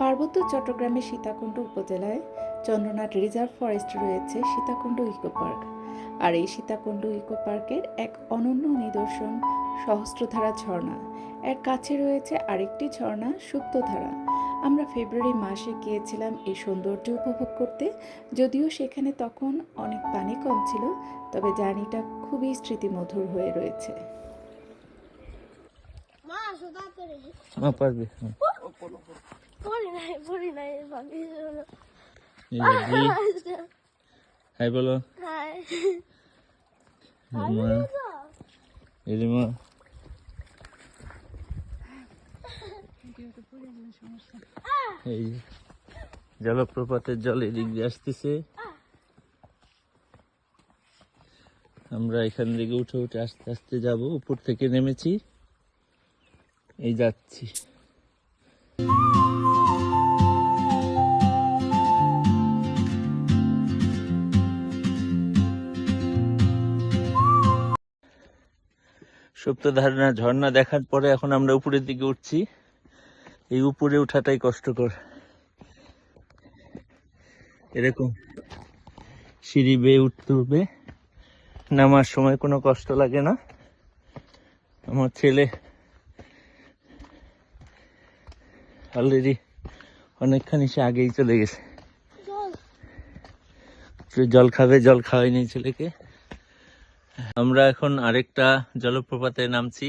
পার্বত্য চট্টগ্রামের সীতাকুণ্ড উপজেলায় চন্দ্রনাথ রিজার্ভ ফরেস্টে রয়েছে সীতাকুণ্ড ইকো পার্ক। আর এই সীতাকুণ্ড ইকো পার্কের এক অনন্য নিদর্শন সহস্রধারা ঝর্ণা। এর কাছে রয়েছে আরেকটি ঝর্ণা সুপ্তধারা। আমরা ফেব্রুয়ারি মাসে গিয়েছিলাম এই সৌন্দর্য উপভোগ করতে, যদিও সেখানে তখন অনেক পানি কম ছিল, তবে জার্নিটা খুবই স্মৃতিমধুর হয়ে রয়েছে। হাই বলো। এই জলপ্রপাতের জল এদিক দিয়ে আসতেছে, আমরা এখান থেকে উঠে উঠে আস্তে আস্তে যাব। উপর থেকে নেমেছি, এই যাচ্ছি। সুপ্তধারা ঝর্ণা দেখার পরে এখন আমরা উপরের দিকে উঠছি। এই উপরে ওঠাটাই কষ্টকর, এরকম সিঁড়ি বেয়ে উঠতে হবে। নামার সময় কোনো কষ্ট লাগে না। আমার ছেলে অলরেডি অনেকখানি সে আগেই চলে গেছে। জল খাবে, জল খাওয়াইনি ছেলেকে। আমরা এখন আরেকটা জলপ্রপাতে নামছি,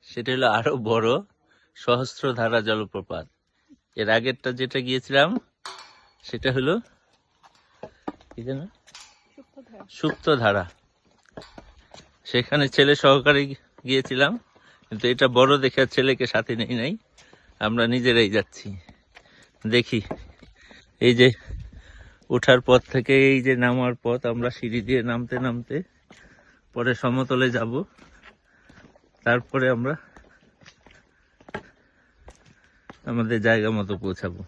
সেটা হলো আরো বড় সহস্রধারা জলপ্রপাত। এর আগেরটা যেটা গিয়েছিলাম সেটা হলো কি যেন, সুপ্তধারা। সেখানে ছেলে সহকারে গিয়েছিলাম, কিন্তু এটা বড় দেখে ছেলেকে সাথে নেই নাই, আমরা নিজেরাই যাচ্ছি। দেখি এই যে ওঠার পথ থেকে এই যে নামার পথ, আমরা সিঁড়ি দিয়ে নামতে নামতে পরে সমতলে যাব, তারপরে আমরা আমাদের জায়গা মতো পৌঁছাবো।